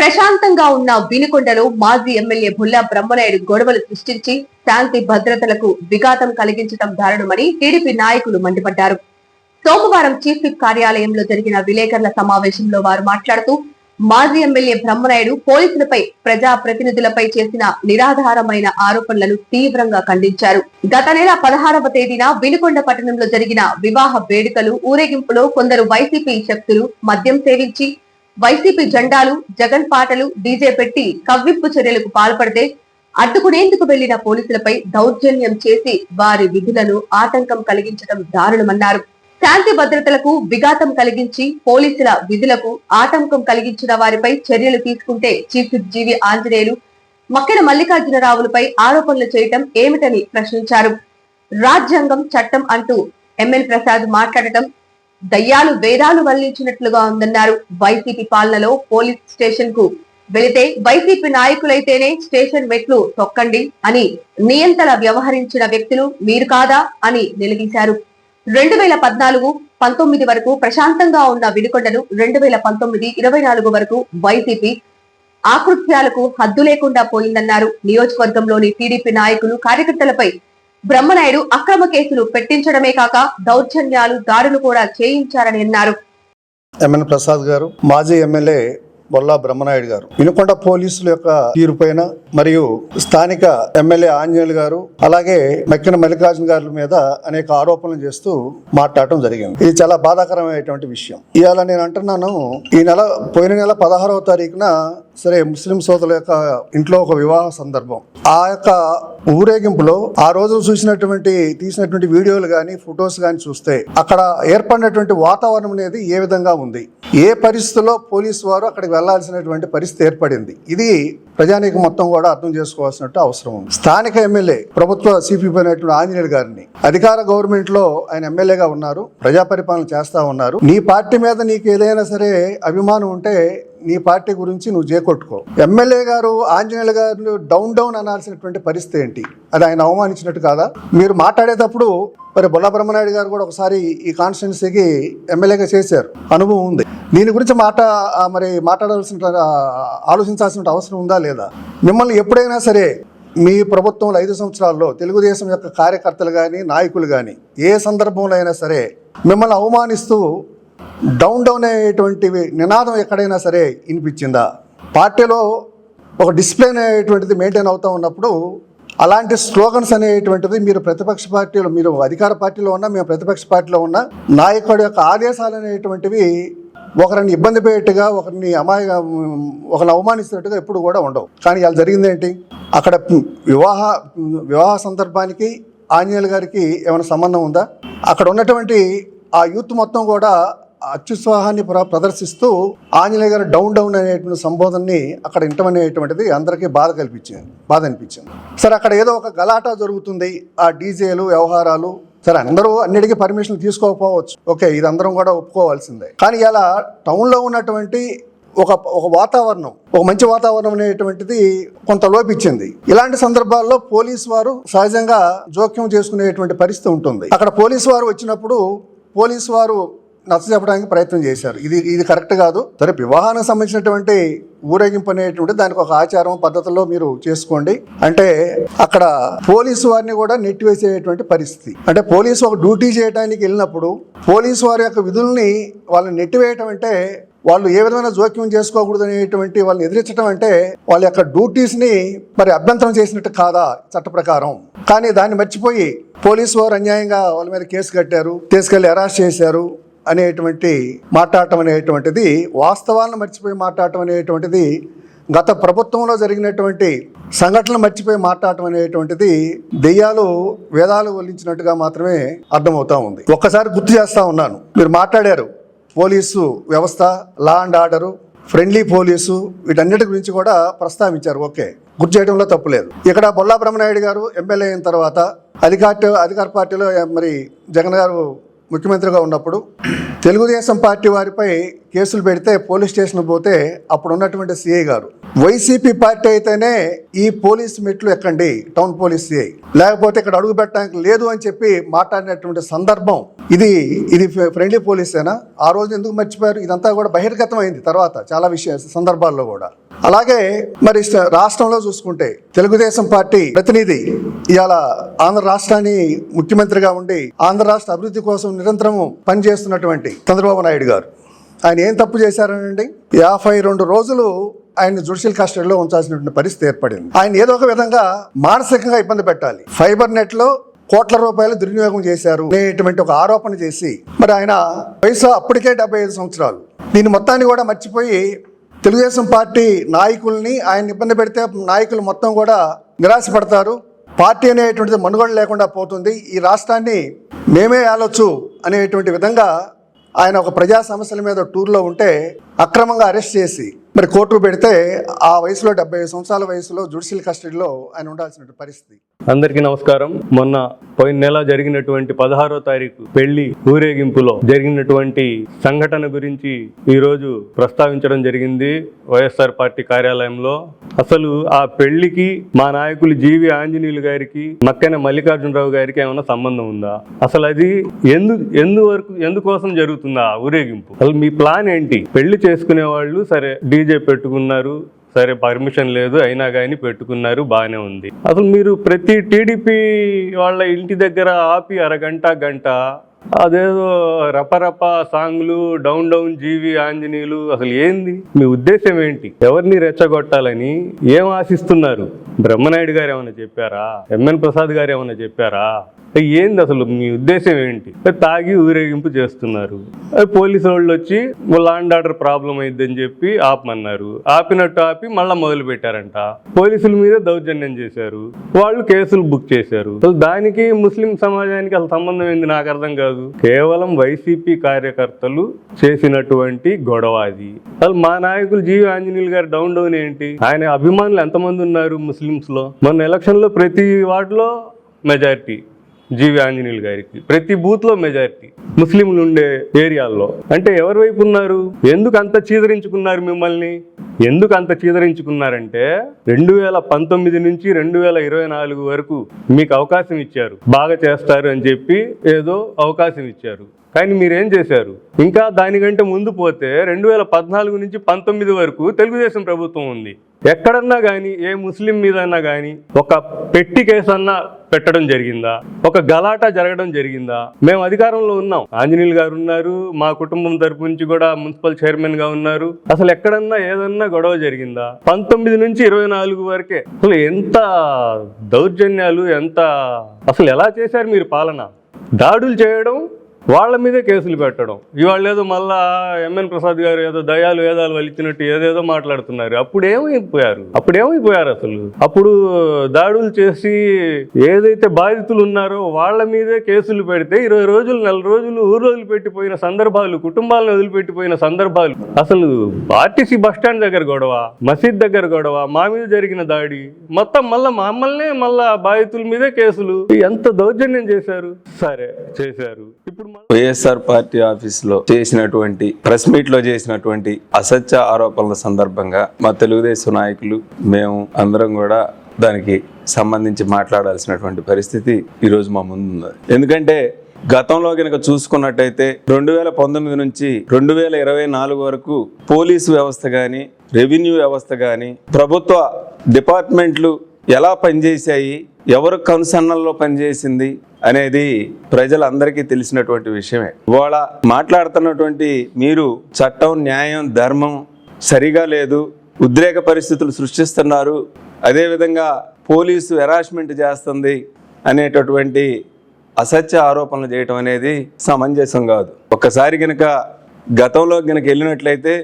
ప్రశాంతంగా ఉన్న వినుకొండలో మాజీ ఎమ్మెల్యే బుల్లా బ్రహ్మనాయుడు గొడవలు సృష్టించి శాంతి భద్రతలకు విఘాతం కలిగించడం దారుణమని టీడీపీ నాయకులు మండిపడ్డారు. సోమవారం చీఫ్ విప్ కార్యాలయంలో జరిగిన విలేకరుల సమావేశంలో వారు మాట్లాడుతూ మాజీ ఎమ్మెల్యే బ్రహ్మనాయుడు పోలీసులపై, ప్రజా ప్రతినిధులపై చేసిన నిరాధారమైన ఆరోపణలను తీవ్రంగా ఖండించారు. గత నెల 16వ తేదీన వినుకొండ పట్టణంలో జరిగిన వివాహ వేడుకలు ఊరేగింపులో కొందరు వైసీపీ శక్తులు మద్యం సేవించి వైసీపీ జెండాలు, జగన్ పాటలు, డీజే పెట్టి కవ్వింపు చర్యలకు పాల్పడితే అడ్డుకునేందుకు వెళ్లిన పోలీసులపై దౌర్జన్యం చేసి వారి విధులను ఆటంకం కలిగించడం దారుణమన్నారు. శాంతి భద్రతలకు విఘాతం కలిగించి పోలీసుల విధులకు ఆటంకం కలిగించిన వారిపై చర్యలు తీసుకుంటే చీఫ్ విప్ జీవి ఆంజనేయులు, మక్కెన మల్లికార్జునరావులపై ఆరోపణలు చేయటం ఏమిటని ప్రశ్నించారు. రాజ్యాంగం, చట్టం అంటూ ఎంఎన్ ప్రసాద్ మాట్లాడటం దయ్యాలు వేదాలు వల్లించినట్లుగా ఉందన్నారు. వైసీపీ పాలనలో పోలీస్ స్టేషన్ కు వెళితే వైసీపీ నాయకులైతేనే స్టేషన్ మెట్లు తొక్కండి అని నియంతలా వ్యవహరించిన వ్యక్తులు మీరు కాదా అని నిలదీశారు. 2014-19 వరకు ప్రశాంతంగా ఉన్న వినుకొండను 2019-24 వరకు వైసీపీ ఆకృత్యాలకు హద్దు లేకుండా పోయిందన్నారు. నియోజకవర్గంలోని టీడీపీ నాయకులు, కార్యకర్తలపై బ్రహ్మనాయుడు అక్రమ కేసులు పెట్టించడమే కాక దౌర్జన్యాలు, దాడులు కూడా చేయించారని అన్నారు. ఎంఎన్ ప్రసాద్ గారు, మాజీ ఎమ్మెల్యే బొల్లా బ్రహ్మనాయుడు గారు వినుకొండ పోలీసుల యొక్క తీరుపైన మరియు స్థానిక ఎమ్మెల్యే ఆంజనేయులు గారు అలాగే మక్కెన మల్లికార్జున గారి మీద అనేక ఆరోపణలు చేస్తూ మాట్లాడటం జరిగింది. ఇది చాలా బాధాకరమైనటువంటి విషయం. ఇవాళ నేను అంటున్నాను, పోయిన నెల 16వ తారీఖున సరే ముస్లిం సోదరుల యొక్క ఇంట్లో ఒక వివాహ సందర్భం. ఆ యొక్క ఊరేగింపులో ఆ రోజు తీసినటువంటి వీడియోలు కానీ, ఫొటోస్ కానీ చూస్తే అక్కడ ఏర్పడినటువంటి వాతావరణం అనేది ఏ విధంగా ఉంది, ఏ పరిస్థితుల్లో పోలీసు వారు అక్కడికి వెళ్లాల్సినటువంటి పరిస్థితి ఏర్పడింది, ఇది ప్రజానీకం మొత్తం కూడా అర్థం చేసుకోవాల్సినట్టు అవసరం ఉంది. స్థానిక ఎమ్మెల్యే, ప్రభుత్వ సిపి అయినటువంటి ఆంజనేయులు గారిని అధికార గవర్నమెంట్ లో ఆయన ఎమ్మెల్యేగా ఉన్నారు, ప్రజా పరిపాలన చేస్తా ఉన్నారు. నీ పార్టీ మీద నీకు ఏదైనా సరే అభిమానం ఉంటే నీ పార్టీ గురించి నువ్వు చేకొట్టుకో. ఎమ్మెల్యే గారు ఆంజనేయులు గారు డౌన్ అనాల్సినటువంటి పరిస్థితి ఏంటి? అది ఆయన అవమానించినట్టు కాదా? మీరు మాట్లాడేటప్పుడు మరి బొల్లా బ్రహ్మనాయుడు గారు కూడా ఒకసారి ఈ కాన్స్టిట్యున్సీకి ఎమ్మెల్యేగా చేశారు, అనుభవం ఉంది. దీని గురించి ఆలోచించాల్సిన అవసరం ఉందా లేదా? మిమ్మల్ని ఎప్పుడైనా సరే మీ ప్రభుత్వంలో 5 సంవత్సరాల్లో తెలుగుదేశం యొక్క కార్యకర్తలు కానీ, నాయకులు కానీ ఏ సందర్భంలో అయినా సరే మిమ్మల్ని అవమానిస్తూ డౌన్ అయ్యేటువంటి నినాదం ఎక్కడైనా సరే వినిపించిందా? పార్టీలో ఒక డిసిప్లిన్ అనేటువంటిది మెయింటైన్ అవుతూ ఉన్నప్పుడు అలాంటి స్లోగన్స్ అనేటువంటిది మీరు ప్రతిపక్ష పార్టీలో, మీరు అధికార పార్టీలో ఉన్నా, మేము ప్రతిపక్ష పార్టీలో ఉన్నా, నాయకుడి యొక్క ఆదేశాలు అనేటువంటివి ఒకరిని ఇబ్బంది పెట్టేట్టుగా, ఒకరిని అవమానిస్తున్నట్టుగా ఎప్పుడు కూడా ఉండవు. కానీ ఇలా జరిగింది ఏంటి? అక్కడ వివాహ సందర్భానికి ఆంజనేయులు గారికి ఏమైనా సంబంధం ఉందా? అక్కడ ఉన్నటువంటి ఆ యూత్ మొత్తం కూడా అత్యుత్సాహాన్ని ప్రదర్శిస్తూ ఆంజనేయ గారు డౌన్ అనేటువంటి సంబోధనని అక్కడ వింటమనేటువంటిది అందరికీ బాధ అనిపించింది. సరే, అక్కడ ఏదో ఒక గలాటా జరుగుతుంది, ఆ డీజేలు వ్యవహారాలు, సరే అందరూ అన్నిటికీ పర్మిషన్ తీసుకోకపోవచ్చు, ఓకే, ఇది అందరం కూడా ఒప్పుకోవాల్సిందే. కానీ ఇలా టౌన్లో ఉన్నటువంటి ఒక వాతావరణం, ఒక మంచి వాతావరణం అనేటువంటిది కొంత లోపించింది. ఇలాంటి సందర్భాల్లో పోలీసు వారు సహజంగా జోక్యం చేసుకునేటువంటి పరిస్థితి ఉంటుంది. అక్కడ పోలీసు వారు వచ్చినప్పుడు పోలీసు వారు నచ్చజెప్పడానికి ప్రయత్నం చేశారు. ఇది కరెక్ట్ కాదు. సరే, వివాహానికి సంబంధించినటువంటి ఊరేగింపు అనేటువంటి దానికి ఒక ఆచారం, పద్ధతుల్లో మీరు చేసుకోండి అంటే అక్కడ పోలీసు వారిని కూడా నెట్టివేసేటువంటి పరిస్థితి. అంటే పోలీసు ఒక డ్యూటీ చేయడానికి వెళ్ళినప్పుడు పోలీసు వారి యొక్క విధుల్ని వాళ్ళని నెట్టివేయటం అంటే వాళ్ళు ఏ విధమైన జోక్యం చేసుకోకూడదు అనేటువంటి వాళ్ళని ఎదిరించడం అంటే వాళ్ళ యొక్క డ్యూటీస్ని మరి అభ్యంతరం చేసినట్టు కాదా చట్ట ప్రకారం? కానీ దాన్ని మర్చిపోయి పోలీసు వారు అన్యాయంగా వాళ్ళ మీద కేసు కట్టారు, తీసుకెళ్లి అరెస్ట్ చేశారు అనేటువంటి మాట్లాడటం అనేటువంటిది, వాస్తవాలను మర్చిపోయి మాట్లాడటం అనేటువంటిది, గత ప్రభుత్వంలో జరిగినటువంటి సంఘటనలు మర్చిపోయి మాట్లాడటం అనేటువంటిది దెయ్యాలు వేదాలు వల్లించినట్టుగా మాత్రమే అర్థమవుతా ఉంది. ఒక్కసారి గుర్తు చేస్తా ఉన్నాను, మీరు మాట్లాడారు పోలీసు వ్యవస్థ, law and order, friendly police, వీటన్నిటి గురించి కూడా ప్రస్తావించారు. ఓకే, గుర్తు చేయడంలో తప్పులేదు. ఇక్కడ బొల్లా బ్రహ్మనాయుడు గారు ఎమ్మెల్యే అయిన తర్వాత అధికార పార్టీలో మరి జగన్ గారు ముఖ్యమంత్రిగా ఉన్నప్పుడు తెలుగుదేశం పార్టీ వారిపై కేసులు పెడితే పోలీస్ స్టేషన్ పోతే అప్పుడు ఉన్నటువంటి సిఐ గారు, వైసీపీ పార్టీ అయితేనే ఈ పోలీస్ మెట్లు ఎక్కండి, టౌన్ పోలీస్ సిఐ, లేకపోతే ఇక్కడ అడుగు పెట్టడానికి లేదు అని చెప్పి మాట్లాడినటువంటి సందర్భం ఇది ఫ్రెండ్లీ పోలీసేనా? ఆ రోజు ఎందుకు మర్చిపోయారు? ఇదంతా కూడా బహిర్గతం అయింది తర్వాత చాలా సందర్భాల్లో కూడా. అలాగే మరి రాష్ట్రంలో చూసుకుంటే తెలుగుదేశం పార్టీ ప్రతినిధి ఇవాళ ఆంధ్ర రాష్ట్రాన్ని ముఖ్యమంత్రిగా ఉండి ఆంధ్ర రాష్ట్ర అభివృద్ధి కోసం నిరంతరం పనిచేస్తున్నటువంటి చంద్రబాబు నాయుడు గారు, ఆయన ఏం తప్పు చేశారనండి? 52 రోజులు ఆయన జ్యుడిషియల్ కస్టడీలో ఉంచాల్సినటువంటి పరిస్థితి ఏర్పడింది. ఆయన ఏదో ఒక విధంగా మానసికంగా ఇబ్బంది పెట్టాలి. ఫైబర్ నెట్ లో కోట్ల రూపాయలు దుర్వినియోగం చేశారు అనేటువంటి ఒక ఆరోపణ చేసి మరి ఆయన వయసు అప్పటికే 75 సంవత్సరాలు. దీని మొత్తాన్ని కూడా మర్చిపోయి తెలుగుదేశం పార్టీ నాయకుల్ని ఆయన ఇబ్బంది పెడితే నాయకులు మొత్తం కూడా నిరాశపడతారు, పార్టీ అనేటువంటిది మనుగడ లేకుండా పోతుంది, ఈ రాష్ట్రాన్ని మేమే ఆలోచు అనేటువంటి విధంగా ఆయన ఒక ప్రజా సమస్యల మీద టూర్లో ఉంటే అక్రమంగా అరెస్ట్ చేసి మరి కోర్టు పెడితే ఆ వయసులో 75 సంవత్సరాల వయసులో జ్యుడిషియల్ కస్టడీలో ఆయన ఉండాల్సిన పరిస్థితి. అందరికీ నమస్కారం. మొన్న పోయిన నెల జరిగినటువంటి 16వ తారీఖు పెళ్లి ఊరేగింపులో జరిగినటువంటి సంఘటన గురించి ఈరోజు ప్రస్తావించడం జరిగింది వైఎస్ఆర్ పార్టీ కార్యాలయంలో. అసలు ఆ పెళ్లికి మా నాయకులు జీవి ఆంజనేయులు గారికి మక్కెన మల్లికార్జునరావు గారికి ఏమైనా సంబంధం ఉందా? అసలు అది ఎందుకోసం జరుగుతుందా ఊరేగింపు? అసలు మీ ప్లాన్ ఏంటి? పెళ్లి చేసుకునే వాళ్ళు సరే డీజే పెట్టుకున్నారు, సరే పర్మిషన్ లేదు అయినా కానీ పెట్టుకున్నారు, బాగానే ఉంది. అసలు మీరు ప్రతి టీడీపీ వాళ్ళ ఇంటి దగ్గర ఆపి గంట అదేదో రపరప సాంగ్లు, డౌన్ జీవి ఆంజనేయులు, అసలు ఏంది మీ ఉద్దేశం ఏంటి? ఎవరిని రెచ్చగొట్టాలని ఏం ఆశిస్తున్నారు? బ్రహ్మనాయుడు గారు ఏమైనా చెప్పారా? ఎంఎన్ ప్రసాద్ గారు ఏమైనా చెప్పారా? ఏంది అసలు మీ ఉద్దేశం ఏంటి? తాగి ఊరేగింపు చేస్తున్నారు. పోలీసు వాళ్ళు వచ్చి లా అండ్ ఆర్డర్ ప్రాబ్లం అయిందని చెప్పి ఆపమన్నారు. ఆపినట్టు ఆపి మళ్ళా మొదలు పెట్టారంట. పోలీసుల మీద దౌర్జన్యం చేశారు, వాళ్ళు కేసులు బుక్ చేశారు. అసలు దానికి ముస్లిం సమాజానికి అసలు సంబంధం ఏంది నాకు అర్థం కాదు. కేవలం వైసీపీ కార్యకర్తలు చేసినటువంటి గొడవ అది. అసలు మా నాయకులు జీవి ఆంజనేయులు గారు డౌన్ ఏంటి? ఆయన అభిమానులు ఎంతమంది ఉన్నారు ముస్లిమ్స్ లో? మొన్న ఎలక్షన్ లో ప్రతి వార్డులో మెజారిటీ జీవి ఆంజనేయులు గారికి, ప్రతి బూత్ లో మెజారిటీ ముస్లింలు ఉండే ఏరియాల్లో. అంటే ఎవరి వైపు ఉన్నారు? ఎందుకు అంత చీదరించుకున్నారు? మిమ్మల్ని ఎందుకు అంత చీదరించుకున్నారంటే 2019 నుంచి 2024 వరకు మీకు అవకాశం ఇచ్చారు, బాగా చేస్తారు అని చెప్పి ఏదో అవకాశం ఇచ్చారు. కానీ మీరేం చేశారు? ఇంకా దానికంటే ముందు పోతే 2014 నుంచి 19 వరకు తెలుగుదేశం ప్రభుత్వం ఉంది. ఎక్కడన్నా కానీ ఏ ముస్లిం మీద అన్నా కానీ ఒక పెట్టి కేసు అన్నా పెట్టడం జరిగిందా? ఒక గలాటా జరగడం జరిగిందా? మేము అధికారంలో ఉన్నాం, ఆంజనేయులు గారు ఉన్నారు, మా కుటుంబం తరపు నుంచి కూడా మున్సిపల్ చైర్మన్ గా ఉన్నారు. అసలు ఎక్కడన్నా ఏదన్నా గొడవ జరిగిందా? 19 నుంచి 24 వరకే. అసలు ఎంత దౌర్జన్యాలు, ఎంత అసలు ఎలా చేశారు మీరు పాలన? దాడులు చేయడం, వాళ్ళ మీదే కేసులు పెట్టడం. ఇవాళ ఏదో మళ్ళా ఎంఎన్ ప్రసాద్ గారు ఏదో దయాలు వేదాలు వలిచినట్టు ఏదేదో మాట్లాడుతున్నారు. అప్పుడేమైపోయారు? అసలు అప్పుడు దాడులు చేసి ఏదైతే బాధితులు ఉన్నారో వాళ్ళ మీదే కేసులు పెడితే 20 రోజులు 4 రోజులు ఊరు వదిలిపెట్టిపోయిన సందర్భాలు, కుటుంబాలను వదిలిపెట్టిపోయిన సందర్భాలు. అసలు ఆర్టీసీ బస్టాండ్ దగ్గర గొడవ, మసీద్ దగ్గర గొడవ, మా మీద జరిగిన దాడి, మొత్తం మమ్మల్ని బాధితుల మీదే కేసులు. ఎంత దౌర్జన్యం చేశారు? సరే చేశారు. ఇప్పుడు వైఎస్ఆర్ పార్టీ ఆఫీసులో చేసినటువంటి ప్రెస్ మీట్ లో చేసినటువంటి అసత్య ఆరోపణల సందర్భంగా మా తెలుగుదేశం నాయకులు మేము అందరం కూడా దానికి సంబంధించి మాట్లాడాల్సినటువంటి పరిస్థితి ఈరోజు మా ముందు ఉంది. ఎందుకంటే గతంలో కనుక చూసుకున్నట్టయితే 2019 నుంచి 2024 వరకు పోలీసు వ్యవస్థ కానీ, రెవెన్యూ వ్యవస్థ కానీ, ప్రభుత్వ డిపార్ట్మెంట్లు ఎలా పనిచేశాయి, ఎవరు కనుసన్నల్లో పనిచేసింది అనేది ప్రజలందరికీ తెలిసినటువంటి విషయమే. ఇవాళ మాట్లాడుతున్నటువంటి మీరు చట్టం, న్యాయం, ధర్మం సరిగా లేదు, ఉద్రేక పరిస్థితులు సృష్టిస్తున్నారు, అదేవిధంగా పోలీసు హెరాస్మెంట్ చేస్తుంది అనేటటువంటి అసత్య ఆరోపణలు చేయటం అనేది సమంజసం కాదు. ఒక్కసారి కనుక గతంలో కనుక వెళ్ళినట్లయితే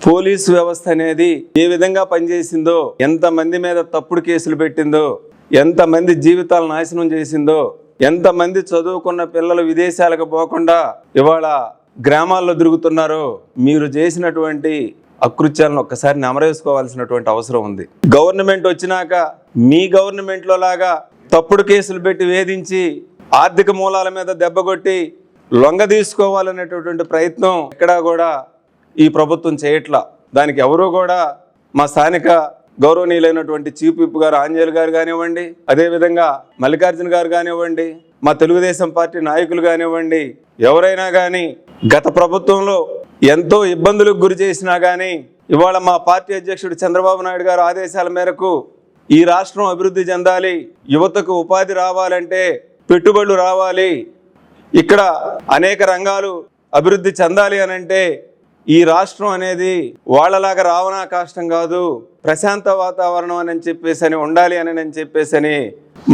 పోలీసు వ్యవస్థ అనేది ఏ విధంగా పనిచేసిందో, ఎంతమంది మీద తప్పుడు కేసులు పెట్టిందో, ఎంతమంది జీవితాలు నాశనం చేసిందో, ఎంతమంది చదువుకున్న పిల్లలు విదేశాలకు పోకుండా ఇవాళ గ్రామాల్లో తిరుగుతున్నారో, మీరు చేసినటువంటి అకృత్యాలను ఒక్కసారి నెమరేసుకోవాల్సినటువంటి అవసరం ఉంది. గవర్నమెంట్ వచ్చినాక మీ గవర్నమెంట్లో లాగా తప్పుడు కేసులు పెట్టి వేధించి ఆర్థిక మూలాల మీద దెబ్బకొట్టి లొంగ తీసుకోవాలనేటటువంటి ప్రయత్నం ఎక్కడా కూడా ఈ ప్రభుత్వం చేయట్లా. దానికి ఎవరూ కూడా మా స్థానిక గౌరవనీయులైనటువంటి చీఫ్ విప్ గారు ఆంజనేయులు గారు కానివ్వండి, అదేవిధంగా మల్లికార్జున గారు కానివ్వండి, మా తెలుగుదేశం పార్టీ నాయకులు కానివ్వండి, ఎవరైనా కానీ గత ప్రభుత్వంలో ఎంతో ఇబ్బందులకు గురి చేసినా కానీ ఇవాళ మా పార్టీ అధ్యక్షుడు చంద్రబాబు నాయుడు గారు ఆదేశాల మేరకు ఈ రాష్ట్రం అభివృద్ధి చెందాలి, యువతకు ఉపాధి రావాలంటే పెట్టుబడులు రావాలి, ఇక్కడ అనేక రంగాలు అభివృద్ధి చెందాలి అని అంటే ఈ రాష్ట్రం అనేది వాళ్ళలాగా రావణా కాష్టం కాదు, ప్రశాంత వాతావరణం అని చెప్పేసి ఉండాలి అని చెప్పేసి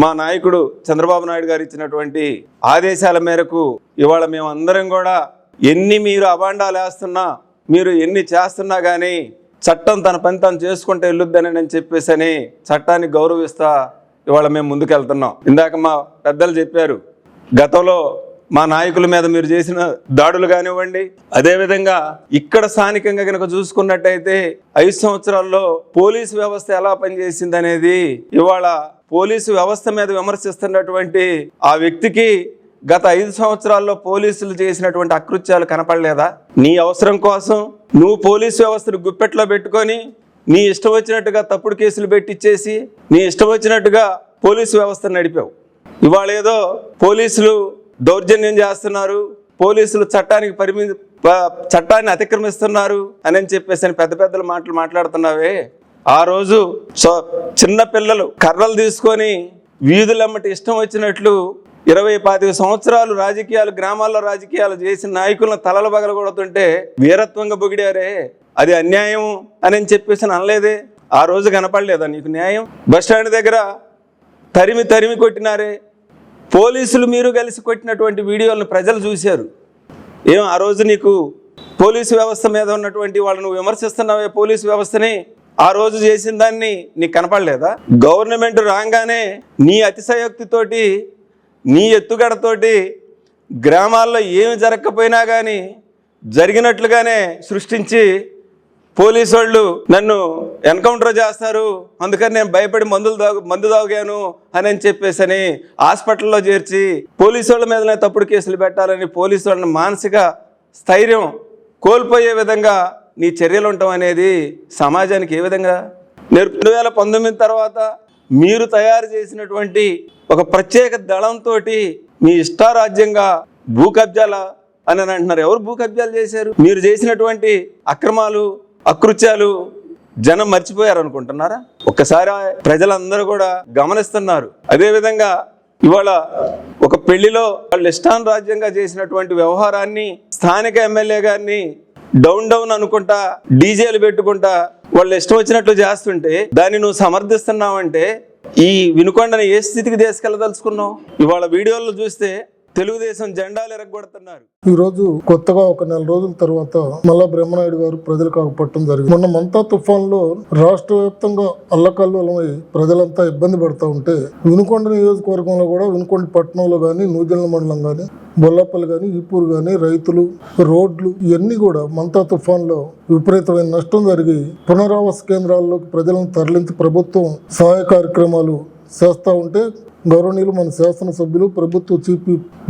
మా నాయకుడు చంద్రబాబు నాయుడు గారు ఇచ్చినటువంటి ఆదేశాల మేరకు ఇవాళ మేము అందరం కూడా ఎన్ని మీరు అభాండాలు వేస్తున్నా, మీరు ఎన్ని చేస్తున్నా కానీ చట్టం తన పని తను చేసుకుంటూ వెళ్ళొద్దని చెప్పేసి చట్టాన్ని గౌరవిస్తా ఇవాళ మేము ముందుకెళ్తున్నాం. ఇందాక మా పెద్దలు చెప్పారు, గతంలో మా నాయకుల మీద మీరు చేసిన దాడులు కానివ్వండి, అదేవిధంగా ఇక్కడ స్థానికంగా కనుక చూసుకున్నట్టయితే 5 సంవత్సరాల్లో పోలీసు వ్యవస్థ ఎలా పనిచేసింది అనేది ఇవాళ పోలీసు వ్యవస్థ మీద విమర్శిస్తున్నటువంటి ఆ వ్యక్తికి గత 5 సంవత్సరాల్లో పోలీసులు చేసినటువంటి అకృత్యాలు కనపడలేదా? నీ అవసరం కోసం నువ్వు పోలీసు వ్యవస్థను గుప్పెట్లో పెట్టుకొని నీ ఇష్టం వచ్చినట్టుగా తప్పుడు కేసులు పెట్టించేసి నీ ఇష్టం వచ్చినట్టుగా పోలీసు వ్యవస్థను నడిపావు. ఇవాళ ఏదో పోలీసులు దౌర్జన్యం చేస్తున్నారు, పోలీసులు చట్టాన్ని అతిక్రమిస్తున్నారు అని చెప్పేసి పెద్ద పెద్దల మాటలు మాట్లాడుతున్నావే. ఆ రోజు చిన్న పిల్లలు కర్రలు తీసుకొని వీధులమ్మటి ఇష్టం వచ్చినట్లు 20-25 సంవత్సరాలు రాజకీయాలు, గ్రామాల్లో రాజకీయాలు చేసిన నాయకులను తలలు పగలగొడుతుంటే వీరత్వంగా పొగిడారే, అది అన్యాయం అని చెప్పేసి అనలేదే. ఆ రోజు కనపడలేదా నీకు న్యాయం? బస్టాండ్ దగ్గర తరిమి కొట్టినారే, పోలీసులు మీరు కలిసి కొట్టినటువంటి వీడియోలను ప్రజలు చూశారు. ఆ రోజు నీకు పోలీసు వ్యవస్థ మీద ఉన్నటువంటి వాళ్ళను విమర్శిస్తున్నావే పోలీసు వ్యవస్థని, ఆ రోజు చేసిన దాన్ని నీకు కనపడలేదా? గవర్నమెంట్ రాగానే నీ అతిశయోక్తితోటి, నీ ఎత్తుగడతోటి గ్రామాల్లో ఏమి జరగకపోయినా కానీ జరిగినట్లుగానే సృష్టించి పోలీసు వాళ్ళు నన్ను ఎన్కౌంటర్ చేస్తారు, అందుకని నేను భయపడి మందు తాగాను అని చెప్పేసి హాస్పిటల్లో చేర్చి పోలీసు వాళ్ళ మీదనే తప్పుడు కేసులు పెట్టాలని పోలీసు వాళ్ళని మానసిక స్థైర్యం కోల్పోయే విధంగా నీ చర్యలు ఉండటం అనేది సమాజానికి ఏ విధంగా 2019 తర్వాత మీరు తయారు చేసినటువంటి ఒక ప్రత్యేక దళంతో మీ ఇష్టారాజ్యంగా భూ కబ్జాల అని అంటున్నారు. ఎవరు భూ కబ్జాలు చేశారు? మీరు చేసినటువంటి అక్రమాలు, అకృత్యాలు జనం మర్చిపోయారు అనుకుంటున్నారా? ఒక్కసారి ప్రజలందరూ కూడా గమనిస్తున్నారు. అదేవిధంగా ఇవాళ ఒక పెళ్లిలో వాళ్ళు ఇష్టారాజ్యంగా చేసినటువంటి వ్యవహారాన్ని స్థానిక ఎమ్మెల్యే గారిని డౌన్ అనుకుంటా డీజేలు పెట్టుకుంటా వాళ్ళు ఇష్టం వచ్చినట్లు చేస్తుంటే దాన్ని నువ్వు సమర్థిస్తున్నావంటే ఈ వినుకొండని ఏ స్థితికి తీసుకెళ్ళదలుచుకున్నావు? ఇవాళ వీడియోలో చూస్తే తెలుగుదేశం జెండాలు ఎరగొడుతున్నారు. ఈ రోజు కొత్తగా ఒక 4 రోజుల తర్వాత మళ్ళా బ్రహ్మనాయుడు గారు ప్రజలకు ఆగపట్టడం జరిగింది. మొన్న మంతా తుఫాన్లో రాష్ట్ర వ్యాప్తంగా అల్లకల్లోలమై ప్రజలంతా ఇబ్బంది పడుతూ ఉంటే వినుకొండ నియోజకవర్గంలో కూడా వినుకొండ పట్టణంలో కానీ, నూజెల్ల మండలం కానీ, బొల్లాపల్లి కానీ, ఈపూరు కానీ రైతులు, రోడ్లు ఇవన్నీ కూడా మంతా తుఫాన్లో విపరీతమైన నష్టం జరిగి పునరావాస కేంద్రాల్లోకి ప్రజలను తరలించి ప్రభుత్వం సహాయ కార్యక్రమాలు చేస్తూ ఉంటే గౌరవనీయులు మన శాసనసభ్యులు ప్రభుత్వ చీఫ్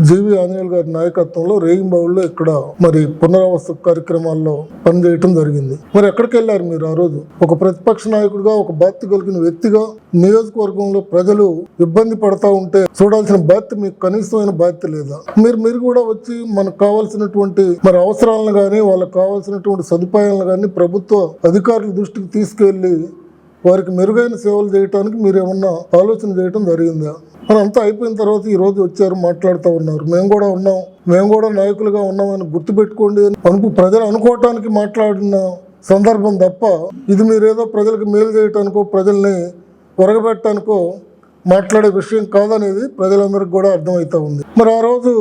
జీవి ఆంజనేయులు గారి నాయకత్వంలో రేయింబావుల్లో ఇక్కడ మరి పునరావాస కార్యక్రమాల్లో పనిచేయటం జరిగింది. మరి ఎక్కడికి వెళ్ళారు మీరు? ఆ రోజు ఒక ప్రతిపక్ష నాయకుడిగా, ఒక బాధ్యత కలిగిన వ్యక్తిగా నియోజకవర్గంలో ప్రజలు ఇబ్బంది పడతా ఉంటే చూడాల్సిన బాధ్యత మీకు కనీసమైన బాధ్యత లేదా? మీరు కూడా వచ్చి మనకు కావాల్సినటువంటి మరి అవసరాలను కానీ, వాళ్ళకి కావాల్సినటువంటి సదుపాయాలను కానీ ప్రభుత్వ అధికారుల దృష్టికి తీసుకెళ్లి వారికి మెరుగైన సేవలు చేయడానికి మీరు ఏమన్నా ఆలోచన చేయడం జరిగిందా? మరి అంతా అయిపోయిన తర్వాత ఈ రోజు వచ్చారు, మాట్లాడుతూ ఉన్నారు, మేము కూడా ఉన్నాం, మేము కూడా నాయకులుగా ఉన్నామని గుర్తుపెట్టుకోండి అని ప్రజలు అనుకోవటానికి మాట్లాడిన సందర్భం తప్ప ఇది మీరేదో ప్రజలకు మేలు చేయటానికో ప్రజల్ని ఒరగబెట్టడానికో మాట్లాడే విషయం కాదనేది ప్రజలందరికీ కూడా అర్థమవుతా ఉంది. మరి ఆ రోజు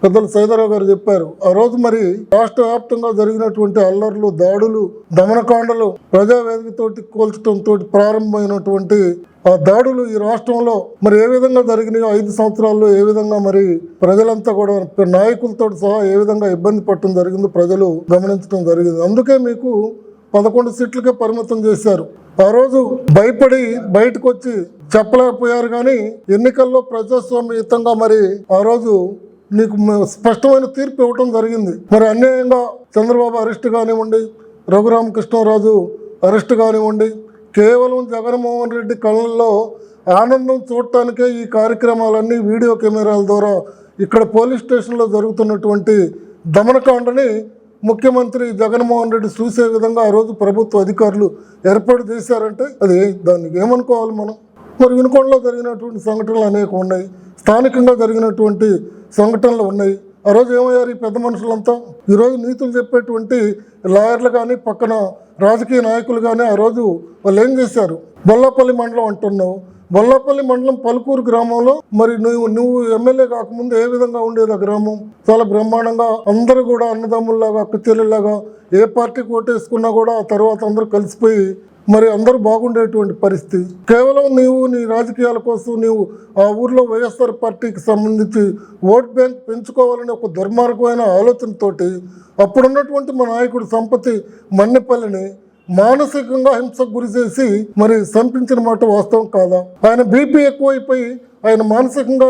పెద్దలు సైదారావు గారు చెప్పారు, ఆ రోజు మరి రాష్ట్ర వ్యాప్తంగా జరిగినటువంటి అల్లర్లు, దాడులు, దమనకాండలు ప్రజావేదికతోటి కోల్చడంతో ప్రారంభమైనటువంటి ఆ దాడులు ఈ రాష్ట్రంలో మరి ఏ విధంగా జరిగినాయో 5 సంవత్సరాల్లో ఏ విధంగా మరి ప్రజలంతా కూడా నాయకులతో సహా ఏ విధంగా ఇబ్బంది పడటం జరిగిందో ప్రజలు గమనించడం జరిగింది. అందుకే మీకు 11 సీట్లకే పరిమితం చేశారు. ఆ రోజు భయపడి బయటకు వచ్చి చెప్పలేకపోయారు. కానీ ఎన్నికల్లో ప్రజాస్వామ్యయుతంగా మరి ఆ రోజు నీకు స్పష్టమైన తీర్పు ఇవ్వటం జరిగింది. మరి అన్యాయంగా చంద్రబాబు అరెస్ట్ కానివ్వండి, రఘురామకృష్ణరాజు అరెస్ట్ కానివ్వండి, కేవలం జగన్మోహన్ రెడ్డి కళ్ళల్లో ఆనందం చూడటానికే ఈ కార్యక్రమాలన్నీ వీడియో కెమెరాల ద్వారా ఇక్కడ పోలీస్ స్టేషన్లో జరుగుతున్నటువంటి దమనకాండని ముఖ్యమంత్రి జగన్మోహన్ రెడ్డి చూసే విధంగా ఆ రోజు ప్రభుత్వ అధికారులు ఏర్పాటు చేశారంటే అది దాన్ని ఏమనుకోవాలి మనం. మరి వినుకొండలో జరిగినటువంటి సంఘటనలు అనేక ఉన్నాయి, స్థానికంగా జరిగినటువంటి సంఘటనలు ఉన్నాయి. ఆ రోజు ఏమయ్యారు ఈ పెద్ద మనుషులంతా? ఈరోజు నీతులు చెప్పేటువంటి లాయర్లు కానీ పక్కన రాజకీయ నాయకులు కానీ ఆ రోజు వాళ్ళు ఏం చేశారు? బొల్లాపల్లి మండలం అంటున్నావు, బొల్లాపల్లి మండలం పలుకూరు గ్రామంలో మరి నువ్వు ఎమ్మెల్యే కాకముందు ఏ విధంగా ఉండేది ఆ గ్రామం? చాలా బ్రహ్మాండంగా అందరూ కూడా అన్నదమ్ముల్లాగా అక్కచెల్లెల్లాగా ఏ పార్టీ ఓటేసుకున్నా కూడా ఆ తర్వాత అందరూ కలిసిపోయి మరి అందరూ బాగుండేటువంటి పరిస్థితి. కేవలం నీవు నీ రాజకీయాల కోసం నీవు ఆ ఊర్లో వైఎస్ఆర్ పార్టీకి సంబంధించి ఓట్ బ్యాంక్ పెంచుకోవాలని ఒక దుర్మార్గమైన ఆలోచనతోటి అప్పుడున్నటువంటి మా నాయకుడు సంపతి మన్నెపల్లిని మానసికంగా హింసకు గురి చేసి మరి చంపించిన మాట వాస్తవం కాదా? ఆయన బీపీ ఎక్కువైపోయి ఆయన మానసికంగా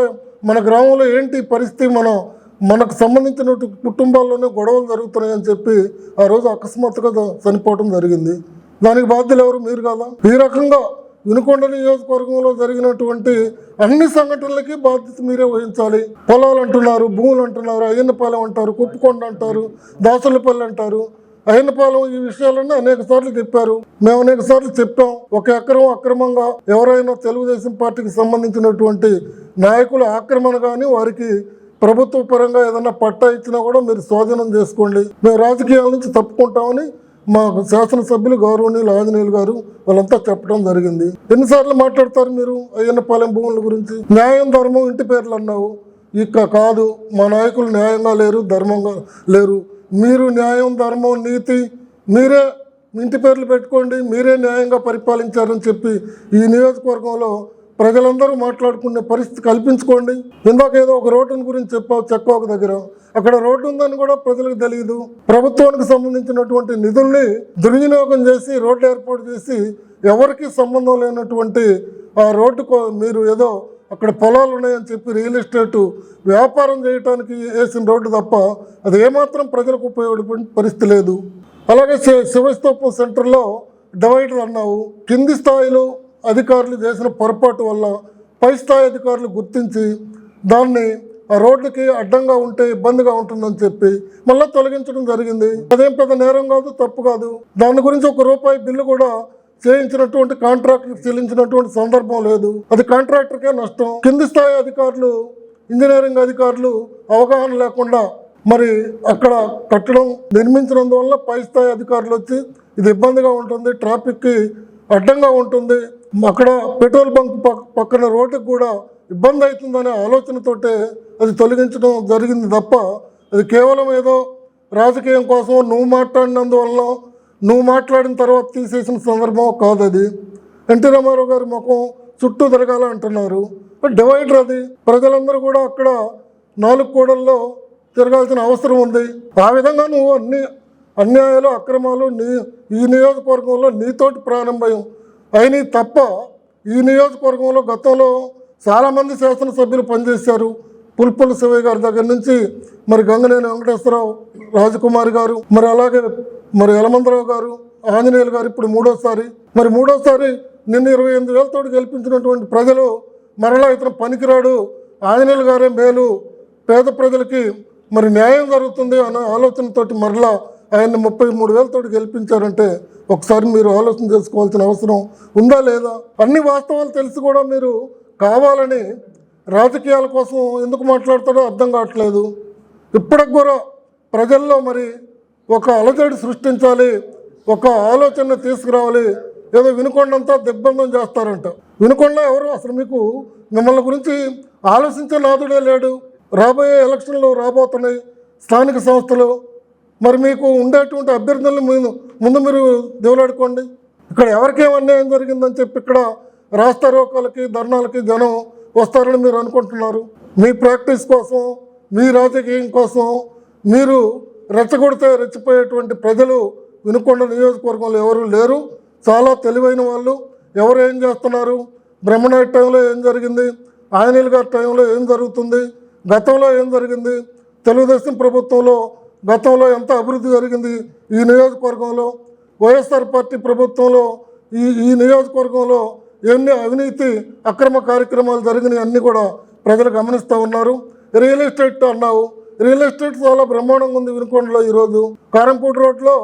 మన గ్రామంలో ఏంటి పరిస్థితి, మనకు సంబంధించిన కుటుంబాల్లోనే గొడవలు జరుగుతున్నాయని చెప్పి ఆ రోజు అకస్మాత్తుగా చనిపోవడం జరిగింది. దానికి బాధ్యులు ఎవరు? మీరు కదా. ఈ రకంగా వినుకొండ నియోజకవర్గంలో జరిగినటువంటి అన్ని సంఘటనలకి బాధ్యత మీరే వహించాలి. పొలాలు అంటున్నారు, భూములు అంటున్నారు, అయ్యన్నపాలెం అంటారు, కుప్పకొండ అంటారు, దాసులపల్లి అంటారు. అయ్యన్నపాలెం ఈ విషయాలన్నీ అనేక సార్లు చెప్పారు, మేము అనేక సార్లు చెప్పాం. ఒక ఎకరం అక్రమంగా ఎవరైనా తెలుగుదేశం పార్టీకి సంబంధించినటువంటి నాయకుల ఆక్రమణ కానీ వారికి ప్రభుత్వ పరంగా ఏదైనా పట్టా ఇచ్చినా కూడా మీరు స్వాధీనం చేసుకోండి, మేము రాజకీయాల నుంచి తప్పుకుంటామని మా శాసనసభ్యులు గౌరవనీయులు ఆంజనేయులు గారు వాళ్ళంతా చెప్పడం జరిగింది. ఎన్నిసార్లు మాట్లాడతారు మీరు అయ్యన్నపాలెం భూముల గురించి? న్యాయం ధర్మం ఇంటి పేర్లు అన్నావు, ఇక కాదు మా నాయకులు న్యాయంగా లేరు, ధర్మంగా లేరు. మీరు న్యాయం ధర్మం నీతి మీరే ఇంటి పేర్లు పెట్టుకోండి, మీరే న్యాయంగా పరిపాలించారని చెప్పి ఈ నియోజకవర్గంలో ప్రజలందరూ మాట్లాడుకునే పరిస్థితి కల్పించుకోండి. ఇందాక ఏదో ఒక రోడ్డుని గురించి చెప్పావు చెక్కోక దగ్గర, అక్కడ రోడ్డు ఉందని కూడా ప్రజలకు తెలియదు. ప్రభుత్వానికి సంబంధించినటువంటి నిధుల్ని దుర్వినియోగం చేసి రోడ్డు ఏర్పాటు చేసి ఎవరికి సంబంధం లేనటువంటి ఆ రోడ్డుకు మీరు ఏదో అక్కడ పొలాలు ఉన్నాయని చెప్పి రియల్ ఎస్టేట్ వ్యాపారం చేయడానికి వేసిన రోడ్డు తప్ప అది ఏమాత్రం ప్రజలకు ఉపయోగపడే పరిస్థితి లేదు. అలాగే శివస్తూపం సెంటర్లో డివైడర్ అన్నావు, కింది స్థాయిలో అధికారులు చేసిన పొరపాటు వల్ల పై స్థాయి అధికారులు గుర్తించి దాన్ని ఆ రోడ్డుకి అడ్డంగా ఉంటే ఇబ్బందిగా ఉంటుందని చెప్పి మళ్ళీ తొలగించడం జరిగింది. అదేం పెద్ద నేరం కాదు, తప్పు కాదు. దాని గురించి ₹1 బిల్లు కూడా చేయించినటువంటి కాంట్రాక్టర్ చెల్లించినటువంటి సందర్భం లేదు. అది కాంట్రాక్టర్కే నష్టం. కింది స్థాయి అధికారులు, ఇంజనీరింగ్ అధికారులు అవగాహన లేకుండా మరి అక్కడ కట్టడం నిర్మించినందువల్ల పై స్థాయి అధికారులు వచ్చి ఇది ఇబ్బందిగా ఉంటుంది, ట్రాఫిక్కి అడ్డంగా ఉంటుంది, అక్కడ పెట్రోల్ బంక్ పక్కన రోడ్డుకి కూడా ఇబ్బంది అవుతుందనే ఆలోచనతోటే అది తొలగించడం జరిగింది తప్ప అది కేవలం ఏదో రాజకీయం కోసం నువ్వు మాట్లాడినందువల్ల నువ్వు మాట్లాడిన తర్వాత తీసేసిన సందర్భం కాదు. అది ఎన్టీ రామారావు గారి ముఖం చుట్టూ తిరగాల అంటున్నారు, డివైడర్ అది. ప్రజలందరూ కూడా అక్కడ 4 కూడల్లో తిరగాల్సిన అవసరం ఉంది. ఆ విధంగా నువ్వు అన్ని అన్యాయాలు అక్రమాలు ఈ నియోజకవర్గంలో నీతోటి ప్రారంభం అయినాయి తప్ప ఈ నియోజకవర్గంలో గతంలో చాలామంది శాసనసభ్యులు పనిచేశారు. పుల్పల్లి శివయ్య గారి దగ్గర నుంచి మరి గంగనేని వెంకటేశ్వరరావు, రాజకుమారి గారు, మరి అలాగే మరి యలమందరావు గారు, ఆంజనేయులు గారు ఇప్పుడు మూడోసారి నిన్న 28,000 గెలిపించినటువంటి ప్రజలు మరలా ఇతను పనికిరాడు, ఆంజనేయులు గారే మేలు, పేద ప్రజలకి మరి న్యాయం జరుగుతుంది అనే ఆలోచనతోటి మరలా ఆయన్ని 33,000 గెలిపించారంటే ఒకసారి మీరు ఆలోచన చేసుకోవాల్సిన అవసరం ఉందా లేదా? అన్ని వాస్తవాలు తెలిసి కూడా మీరు కావాలని రాజకీయాల కోసం ఎందుకు మాట్లాడతాడో అర్థం కావట్లేదు. ఇప్పటికి కూడా ప్రజల్లో మరి ఒక అలజడి సృష్టించాలి, ఒక ఆలోచన తీసుకురావాలి. ఏదో వినుకొండంతా దిగ్బంధం చేస్తారంట. వినుకొండ ఎవరు అసలు మీకు మిమ్మల్ని గురించి ఆలోచించే నాదుడే లేడు. రాబోయే ఎలక్షన్లు రాబోతున్నాయి, స్థానిక సంస్థలు. మరి మీకు ఉండేటువంటి అభ్యర్థులను ముందు మీరు దేవులాడుకోండి. ఇక్కడ ఎవరికేం అన్యాయం జరిగిందని చెప్పి ఇక్కడ రాస్తారోకాలకి ధర్నాలకి జనం వస్తారని మీరు అనుకుంటున్నారు. మీ ప్రాక్టీస్ కోసం, మీ రాజకీయం కోసం మీరు రెచ్చగొడితే రెచ్చిపోయేటువంటి ప్రజలు వినుకొండ నియోజకవర్గంలో ఎవరు లేరు. చాలా తెలివైన వాళ్ళు. ఎవరు ఏం చేస్తున్నారు, బ్రహ్మనాయుడు టైంలో ఏం జరిగింది, ఆంజనేయులు గారి టైంలో ఏం జరుగుతుంది, గతంలో ఏం జరిగింది, తెలుగుదేశం ప్రభుత్వంలో గతంలో ఎంత అభివృద్ధి జరిగింది ఈ నియోజకవర్గంలో, వైఎస్ఆర్ పార్టీ ప్రభుత్వంలో ఈ నియోజకవర్గంలో ఎన్ని అవినీతి అక్రమ కార్యక్రమాలు జరిగినాయి అన్నీ కూడా ప్రజలు గమనిస్తూ ఉన్నారు. రియల్ ఎస్టేట్ అన్నావు, రియల్ ఎస్టేట్ చాలా బ్రహ్మాండంగా ఉంది వినుకొండలో. ఈరోజు కారంపూడి రోడ్లో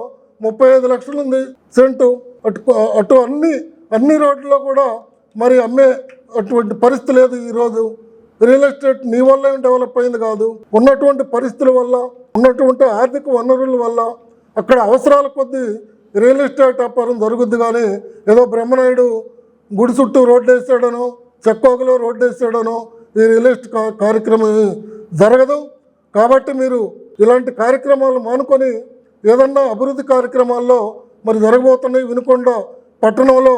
35 లక్షలు ఉంది సెంటు. అటు అన్ని రోడ్లలో కూడా మరి అమ్మే అటువంటి పరిస్థితి లేదు. ఈరోజు రియల్ ఎస్టేట్ నీ వల్ల ఏం డెవలప్ అయింది కాదు, ఉన్నటువంటి పరిస్థితుల వల్ల, ఉన్నటువంటి ఆర్థిక వనరుల వల్ల అక్కడ అవసరాల కొద్దీ రియల్ ఎస్టేట్ వ్యాపారం జరుగుద్ది. కానీ ఏదో బ్రహ్మనాయుడు గుడి చుట్టూ రోడ్డు వేసాడనో, చెక్కోకలో రోడ్డు వేసాడనో ఈ రియల్ ఎస్టేట్ కార్యక్రమం జరగదు. కాబట్టి మీరు ఇలాంటి కార్యక్రమాలు మానుకొని ఏదన్నా అభివృద్ధి కార్యక్రమాల్లో మరి జరగబోతున్నాయి. వినుకొండ పట్టణంలో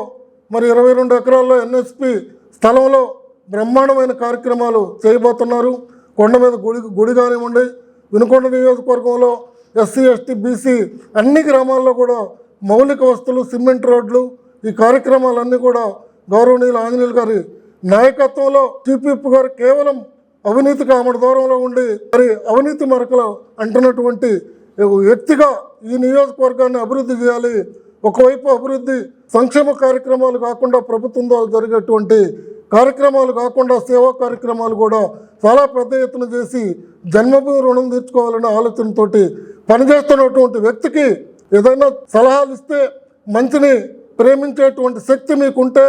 మరి 22 ఎకరాల్లో ఎన్ఎస్పి స్థలంలో బ్రహ్మాండమైన కార్యక్రమాలు చేయబోతున్నారు. కొండ మీద గుడి కానివ్వండి, వినుకొండ నియోజకవర్గంలో ఎస్సీ ఎస్టీ బీసీ అన్ని గ్రామాల్లో కూడా మౌలిక వస్తువులు, సిమెంట్ రోడ్లు, ఈ కార్యక్రమాలన్నీ కూడా గౌరవనీయులు ఆంజనేయులు గారి నాయకత్వంలో చీఫ్ విప్ గారు కేవలం అవినీతికి ఆమెడ దూరంలో ఉండి మరి అవినీతి మరకలు అంటున్నటువంటి వ్యక్తిగా ఈ నియోజకవర్గాన్ని అభివృద్ధి చేయాలి. ఒకవైపు అభివృద్ధి సంక్షేమ కార్యక్రమాలు కాకుండా ప్రభుత్వంలో జరిగేటువంటి కార్యక్రమాలు కాకుండా సేవా కార్యక్రమాలు కూడా చాలా పెద్ద ఎత్తున చేసి జన్మభూమి రుణం తీర్చుకోవాలనే ఆలోచనతోటి పనిచేస్తున్నటువంటి వ్యక్తికి ఏదైనా సలహాలు ఇస్తే, మంచిని ప్రేమించేటువంటి శక్తి మీకుంటే,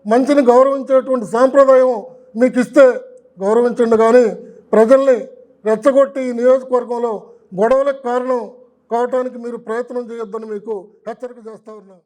మంచిని గౌరవించేటువంటి సాంప్రదాయం మీకు ఇస్తే గౌరవించండి. కానీ ప్రజల్ని రెచ్చగొట్టి ఈ నియోజకవర్గంలో గొడవలకు కారణం కావటానికి మీరు ప్రయత్నం చేయొద్దని మీకు హెచ్చరిక చేస్తా ఉన్నాను.